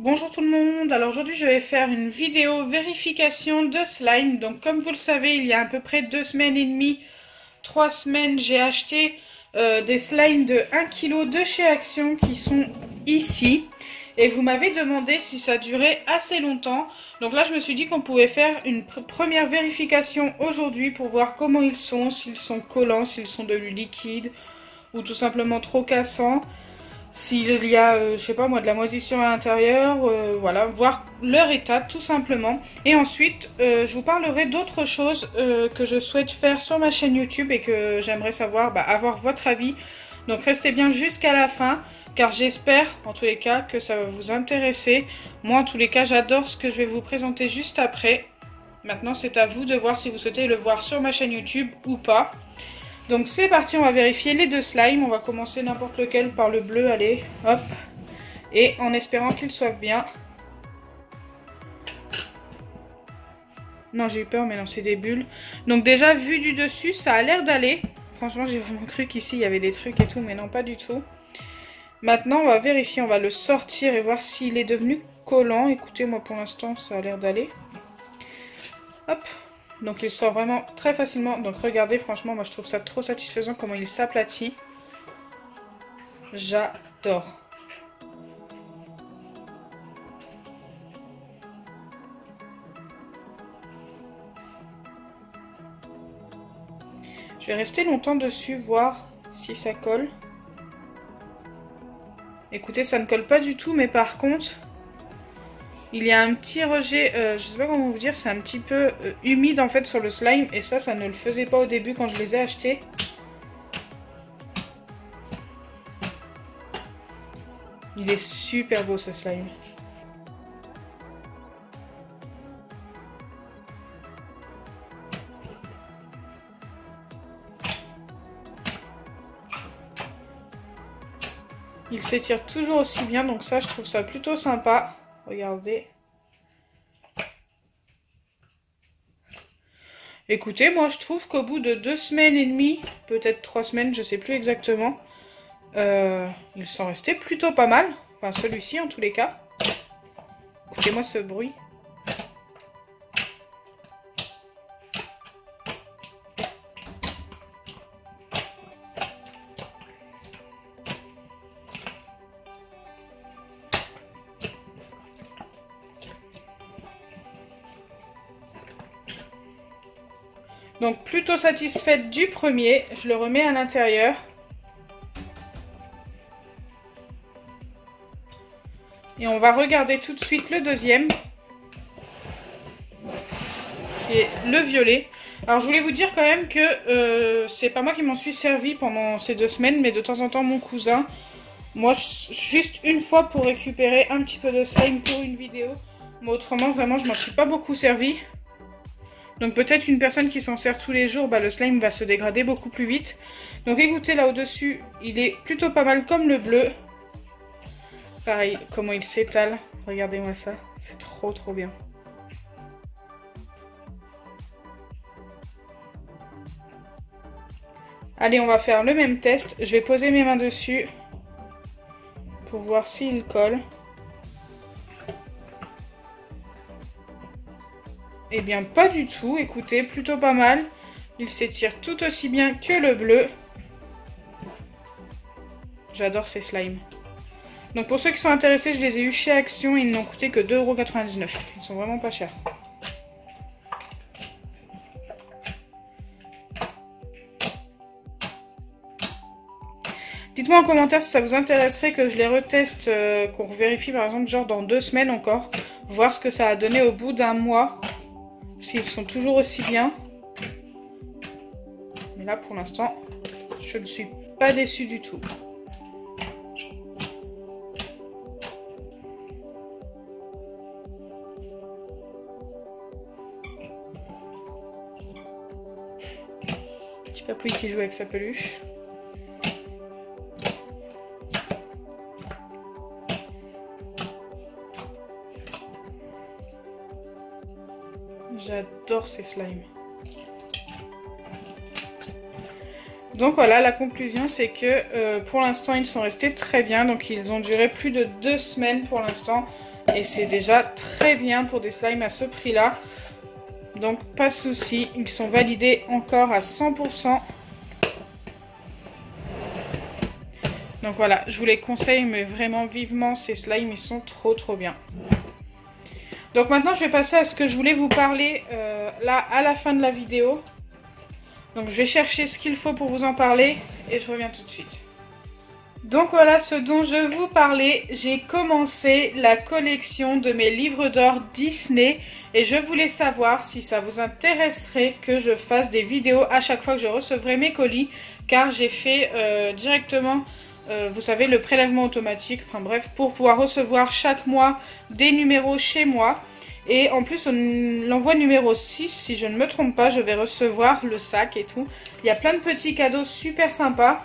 Bonjour tout le monde, alors aujourd'hui je vais faire une vidéo vérification de slime. Donc comme vous le savez, il y a à peu près 2 semaines et demie, 3 semaines, j'ai acheté des slimes de 1 kg de chez Action qui sont ici. Et vous m'avez demandé si ça durait assez longtemps. Donc là je me suis dit qu'on pouvait faire une première vérification aujourd'hui pour voir comment ils sont, s'ils sont collants, s'ils sont de liquide ou tout simplement trop cassants. S'il y a, je sais pas moi, de la moisissure à l'intérieur, voilà, voir leur état tout simplement. Et ensuite, je vous parlerai d'autres choses que je souhaite faire sur ma chaîne YouTube et que j'aimerais savoir, avoir votre avis. Donc restez bien jusqu'à la fin, car j'espère, en tous les cas, que ça va vous intéresser. Moi, en tous les cas, j'adore ce que je vais vous présenter juste après. Maintenant, c'est à vous de voir si vous souhaitez le voir sur ma chaîne YouTube ou pas. Donc c'est parti, on va vérifier les deux slimes. On va commencer n'importe lequel par le bleu, allez, hop. Et en espérant qu'ils soient bien. Non, j'ai eu peur, mais non, c'est des bulles. Donc déjà, vu du dessus, ça a l'air d'aller. Franchement, j'ai vraiment cru qu'ici, il y avait des trucs et tout, mais non, pas du tout. Maintenant, on va vérifier, on va le sortir et voir s'il est devenu collant. Écoutez, moi, pour l'instant, ça a l'air d'aller. Hop. Donc il sort vraiment très facilement. Donc regardez, franchement, moi je trouve ça trop satisfaisant comment il s'aplatit. J'adore. Je vais rester longtemps dessus, voir si ça colle. Écoutez, ça ne colle pas du tout, mais par contre, il y a un petit rejet, je sais pas comment vous dire, c'est un petit peu humide en fait sur le slime. Et ça ne le faisait pas au début quand je les ai achetés. Il est super beau ce slime. Il s'étire toujours aussi bien, donc ça je trouve ça plutôt sympa. Regardez. Écoutez, moi je trouve qu'au bout de 2 semaines et demie, peut-être 3 semaines, je sais plus exactement, il s'en restait plutôt pas mal. Enfin celui-ci en tous les cas. Écoutez-moi ce bruit. Donc plutôt satisfaite du premier, je le remets à l'intérieur. Et on va regarder tout de suite le deuxième, qui est le violet. Alors je voulais vous dire quand même que c'est pas moi qui m'en suis servi pendant ces 2 semaines, mais de temps en temps mon cousin. Moi juste une fois pour récupérer un petit peu de slime pour une vidéo. Mais autrement vraiment je m'en suis pas beaucoup servi. Donc peut-être une personne qui s'en sert tous les jours, le slime va se dégrader beaucoup plus vite. Donc écoutez, là au-dessus, il est plutôt pas mal comme le bleu. Pareil, comment il s'étale. Regardez-moi ça, c'est trop bien. Allez, on va faire le même test. Je vais poser mes mains dessus pour voir s'il colle. Eh bien pas du tout, écoutez, plutôt pas mal. Il s'étire tout aussi bien que le bleu. J'adore ces slimes. Donc pour ceux qui sont intéressés, je les ai eus chez Action et ils n'ont coûté que 2,99 €. Ils sont vraiment pas chers. Dites-moi en commentaire si ça vous intéresserait que je les reteste, qu'on vérifie par exemple genre dans 2 semaines encore. Voir ce que ça a donné au bout d'un mois. S'ils sont toujours aussi bien. Mais là pour l'instant, je ne suis pas déçue du tout. Petit papouille qui joue avec sa peluche. J'adore ces slimes. Donc voilà, la conclusion c'est que pour l'instant ils sont restés très bien. Donc ils ont duré plus de 2 semaines pour l'instant. Et c'est déjà très bien pour des slimes à ce prix-là. Donc pas de souci, ils sont validés encore à 100%. Donc voilà, je vous les conseille, mais vraiment vivement, ces slimes, ils sont trop bien. Donc maintenant, je vais passer à ce que je voulais vous parler là, à la fin de la vidéo. Donc je vais chercher ce qu'il faut pour vous en parler et je reviens tout de suite. Donc voilà ce dont je vous parlais. J'ai commencé la collection de mes livres d'or Disney et je voulais savoir si ça vous intéresserait que je fasse des vidéos à chaque fois que je recevrai mes colis, car j'ai fait directement, vous savez, le prélèvement automatique, enfin bref, pour pouvoir recevoir chaque mois des numéros chez moi. Et en plus, l'envoi numéro 6, si je ne me trompe pas, je vais recevoir le sac et tout. Il y a plein de petits cadeaux super sympas.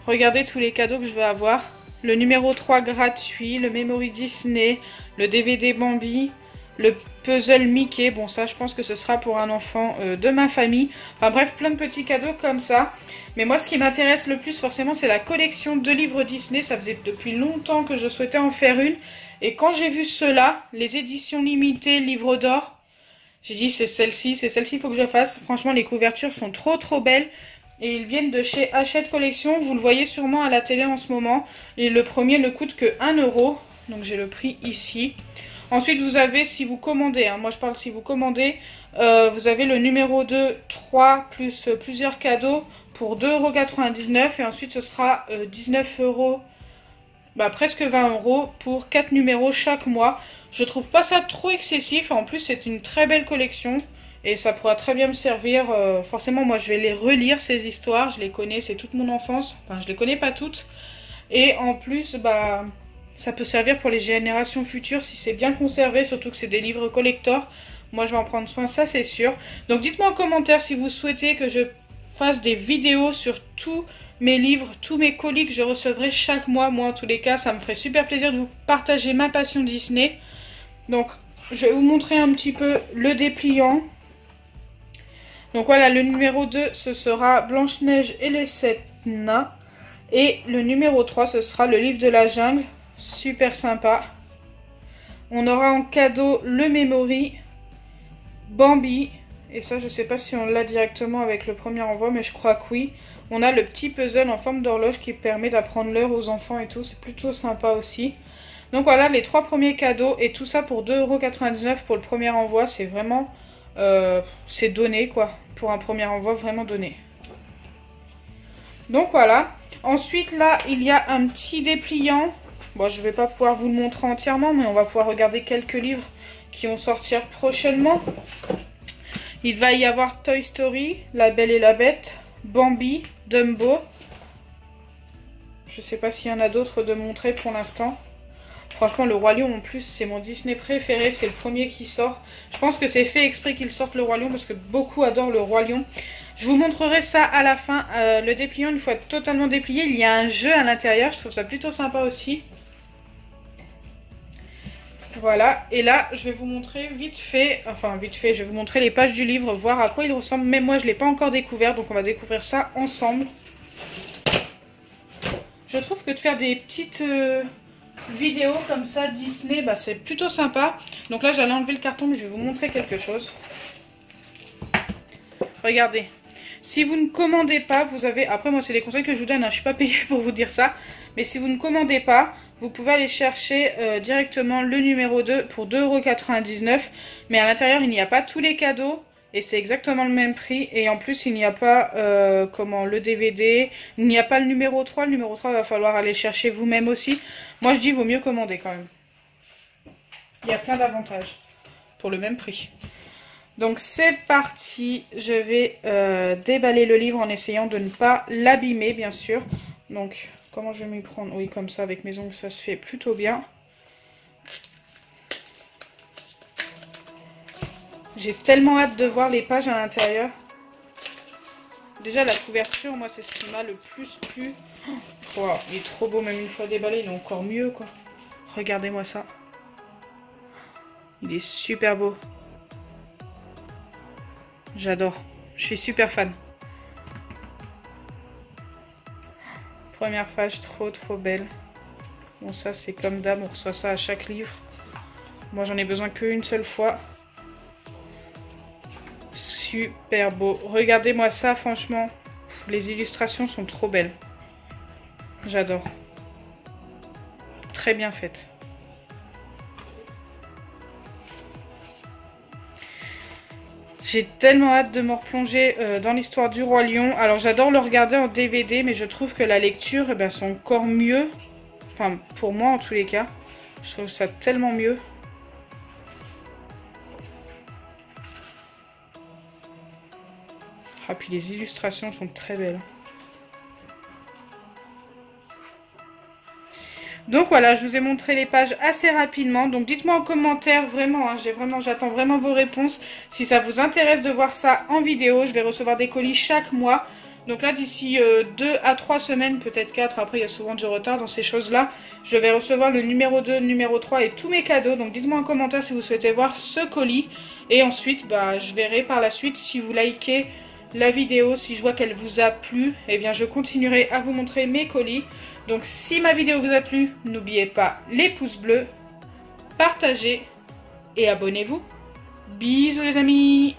Regardez tous les cadeaux que je vais avoir. Le numéro 3 gratuit, le Memory Disney, le DVD Bambi, le puzzle Mickey. Bon, ça, je pense que ce sera pour un enfant de ma famille. Enfin bref, plein de petits cadeaux comme ça. Mais moi, ce qui m'intéresse le plus, forcément, c'est la collection de livres Disney. Ça faisait depuis longtemps que je souhaitais en faire une. Et quand j'ai vu ceux-là, les éditions limitées, livres d'or, j'ai dit c'est celle-ci qu'il faut que je fasse. Franchement, les couvertures sont trop belles. Et ils viennent de chez Hachette Collection. Vous le voyez sûrement à la télé en ce moment. Et le premier ne coûte que 1 €. Donc j'ai le prix ici. Ensuite, vous avez, si vous commandez, moi je parle si vous commandez, vous avez le numéro 2, 3 plus plusieurs cadeaux pour 2,99 € et ensuite ce sera 19 €, presque 20 € pour 4 numéros chaque mois. Je trouve pas ça trop excessif, en plus c'est une très belle collection et ça pourra très bien me servir. Forcément moi je vais les relire ces histoires, je les connais, c'est toute mon enfance, enfin je les connais pas toutes. Et en plus ça peut servir pour les générations futures si c'est bien conservé, surtout que c'est des livres collector. Moi je vais en prendre soin, ça c'est sûr. Donc dites-moi en commentaire si vous souhaitez que je fasse des vidéos sur tous mes livres, tous mes colis que je recevrai chaque mois. Moi en tous les cas ça me ferait super plaisir de vous partager ma passion Disney. Donc je vais vous montrer un petit peu le dépliant. Donc voilà, le numéro 2 ce sera Blanche-Neige et les 7 nains. Et le numéro 3 ce sera le livre de la jungle. Super sympa. On aura en cadeau le Memory, Bambi. Et ça je sais pas si on l'a directement avec le premier envoi, mais je crois que oui. On a le petit puzzle en forme d'horloge qui permet d'apprendre l'heure aux enfants et tout. C'est plutôt sympa aussi. Donc voilà les 3 premiers cadeaux. Et tout ça pour 2,99 € pour le premier envoi. C'est vraiment... c'est donné quoi. Pour un premier envoi, vraiment donné. Donc voilà. Ensuite là, il y a un petit dépliant. Bon, je vais pas pouvoir vous le montrer entièrement, mais on va pouvoir regarder quelques livres qui vont sortir prochainement. Il va y avoir Toy Story, La Belle et la Bête, Bambi, Dumbo. Je sais pas s'il y en a d'autres de montrer pour l'instant. Franchement, le Roi Lion en plus, c'est mon Disney préféré. C'est le premier qui sort. Je pense que c'est fait exprès qu'il sorte le Roi Lion parce que beaucoup adorent le Roi Lion. Je vous montrerai ça à la fin. Le dépliant, une fois totalement déplié, il y a un jeu à l'intérieur. Je trouve ça plutôt sympa aussi. Voilà, et là je vais vous montrer vite fait, je vais vous montrer les pages du livre, voir à quoi il ressemble. Même moi je ne l'ai pas encore découvert, donc on va découvrir ça ensemble. Je trouve que de faire des petites vidéos comme ça Disney, c'est plutôt sympa. Donc là j'allais enlever le carton, mais je vais vous montrer quelque chose. Regardez, si vous ne commandez pas, vous avez... Après moi c'est des conseils que je vous donne, je ne suis pas payée pour vous dire ça. Mais si vous ne commandez pas, vous pouvez aller chercher directement le numéro 2 pour 2,99 €. Mais à l'intérieur, il n'y a pas tous les cadeaux. Et c'est exactement le même prix. Et en plus, il n'y a pas le DVD. Il n'y a pas le numéro 3. Le numéro 3, il va falloir aller le chercher vous-même aussi. Moi, je dis, vaut mieux commander quand même. Il y a plein d'avantages pour le même prix. Donc c'est parti. Je vais déballer le livre en essayant de ne pas l'abîmer, bien sûr. Donc... Comment je vais m'y prendre? Oui, comme ça, avec mes ongles, ça se fait plutôt bien. J'ai tellement hâte de voir les pages à l'intérieur. Déjà, la couverture, moi, c'est ce qui m'a le plus plu. Wow, il est trop beau, même une fois déballé, il est encore mieux, quoi. Regardez-moi ça. Il est super beau. J'adore. Je suis super fan. Première page, trop belle. Bon, ça c'est comme d'hab, on reçoit ça à chaque livre. Moi j'en ai besoin qu'une seule fois. Super beau. Regardez-moi ça, franchement. Les illustrations sont trop belles. J'adore. Très bien faites. J'ai tellement hâte de me replonger dans l'histoire du Roi Lion. Alors j'adore le regarder en DVD, mais je trouve que la lecture, c'est encore mieux. Enfin, pour moi en tous les cas. Je trouve ça tellement mieux. Ah, puis les illustrations sont très belles. Donc voilà, je vous ai montré les pages assez rapidement. Donc dites-moi en commentaire, vraiment, hein, j'attends vraiment vos réponses. Si ça vous intéresse de voir ça en vidéo, je vais recevoir des colis chaque mois. Donc là, d'ici 2 à 3 semaines, peut-être 4, après il y a souvent du retard dans ces choses-là. Je vais recevoir le numéro 2, le numéro 3 et tous mes cadeaux. Donc dites-moi en commentaire si vous souhaitez voir ce colis. Et ensuite, je verrai par la suite si vous likez la vidéo, si je vois qu'elle vous a plu, eh bien je continuerai à vous montrer mes colis. Donc si ma vidéo vous a plu, n'oubliez pas les pouces bleus, partagez et abonnez-vous. Bisous les amis!